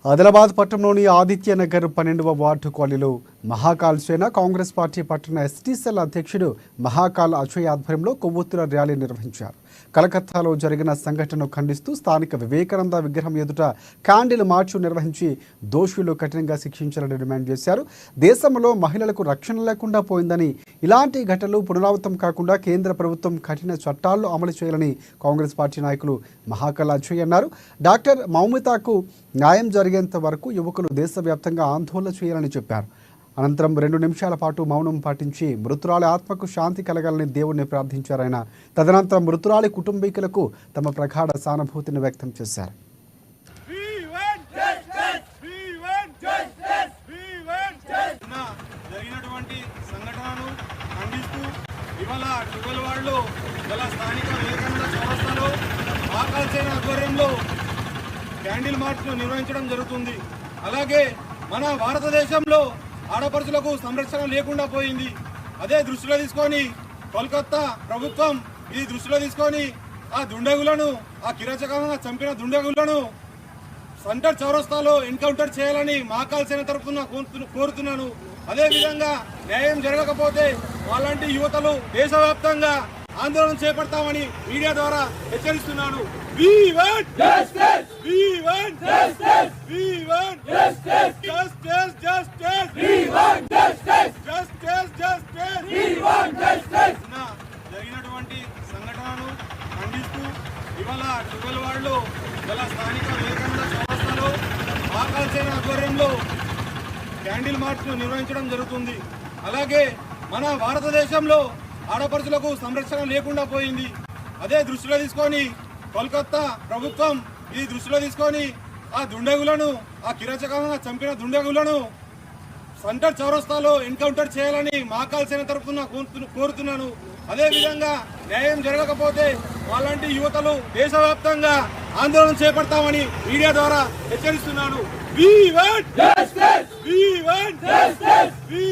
ఆదిలాబాద్ పట్టణంలోని ఆదిత్యనగర్ 12వ వార్డు కాలనీలో మహాకాల్ సేన కాంగ్రెస్ పార్టీ పట్టణ ఎస్టీ సెల్ అధ్యక్షుడు మహాకాల్ అజయ్ ఆధ్వర్యంలో కొవ్వొత్తుల ర్యాలీ నిర్వహించారు. కలకత్తాలో జరిగిన సంఘటనను ఖండిస్తూ స్థానిక వివేకానంద విగ్రహం ఎదుట క్యాండిల్ మార్చ్ నిర్వహించి దోషులు కఠినంగా శిక్షించాలని డిమాండ్ చేశారు. దేశంలో మహిళలకు రక్షణ లేకుండా పోయిందని, ఇలాంటి ఘటనలు పునరావృతం కాకుండా కేంద్ర ప్రభుత్వం కఠిన చట్టాలను అమలు చేయాలని కాంగ్రెస్ పార్టీ నాయకులు మహాకాల్ అజయ్ అన్నారు. డాక్టర్ మౌమితాకు న్యాయం జరిగేంత వరకు యువకులు దేశవ్యాప్తంగా ఆందోళన చేయాలని చెప్పారు. అనంతరం 2 నిమిషాల పాటు మౌనం పాటించి మృతురాలి ఆత్మకు శాంతి కలగాలని దేవుణ్ణి ప్రార్థించారాయన. తదనంతరం మృతురాలి కుటుంబీకులకు తమ ప్రగాఢ సానుభూతిని వ్యక్తం చేశారు. జరిగినటువంటి సంఘటనను ఖండిస్తూ ఇవాళ 12 వార్డులో గల స్థానిక వివేకానంద చౌరస్తాలో మహాకాల్ సేన ఆధ్వర్యంలో క్యాండిల్ మార్చ్ను నిర్వహించడం జరుగుతుంది. అలాగే మన భారతదేశంలో ఆడపడుచులకు సంరక్షణ లేకుండా పోయింది. అదే దృష్టిలో తీసుకొని కోల్కతా ప్రభుత్వం ఈ దృష్టిలో తీసుకొని ఆ దుండగులను, ఆ కిరాచకంగా చంపిన దుండగులను సెంటర్ చౌరస్తాలో ఎన్కౌంటర్ చేయాలని మహాకాల్ సేన తరఫున కోరుతున్నాను. అదేవిధంగా న్యాయం జరగకపోతే అలాంటి యువతలు దేశవ్యాప్తంగా ఆందోళన చేపడతామని మీడియా ద్వారా హెచ్చరిస్తున్నాను. We want justice. We want justice. We want justice. Justice, justice. We want justice. Justice, justice. We want justice. జరిగినటువంటి సంఘటనను ఖండిస్తూ ఇవాళ 12 వార్డులో గల స్థానిక వివేకానంద చౌరస్తాలో మహాకాల్ సేన ఆధ్వర్యంలో క్యాండిల్ మార్చ్ను నిర్వహించడం జరుగుతుంది. అలాగే మన భారతదేశంలో ఆడపడుచులకు సంరక్షణ లేకుండా పోయింది. అదే దృష్టిలో తీసుకొని కోల్కతా ప్రభుత్వం ఈ దృష్టిలో తీసుకొని ఆ దుండగులను, ఆ కిరాచకంగా చంపిన దుండగులను సెంటర్ చౌరస్తాలో ఎన్కౌంటర్ చేయాలని మహాకాల్ సేన తరఫున కోరుతున్నాను. అదేవిధంగా న్యాయం జరగకపోతే అలాంటి యువతలు దేశవ్యాప్తంగా ఆందోళన చేపడతామని మీడియా ద్వారా హెచ్చరిస్తున్నాను. We want justice. We want justice. We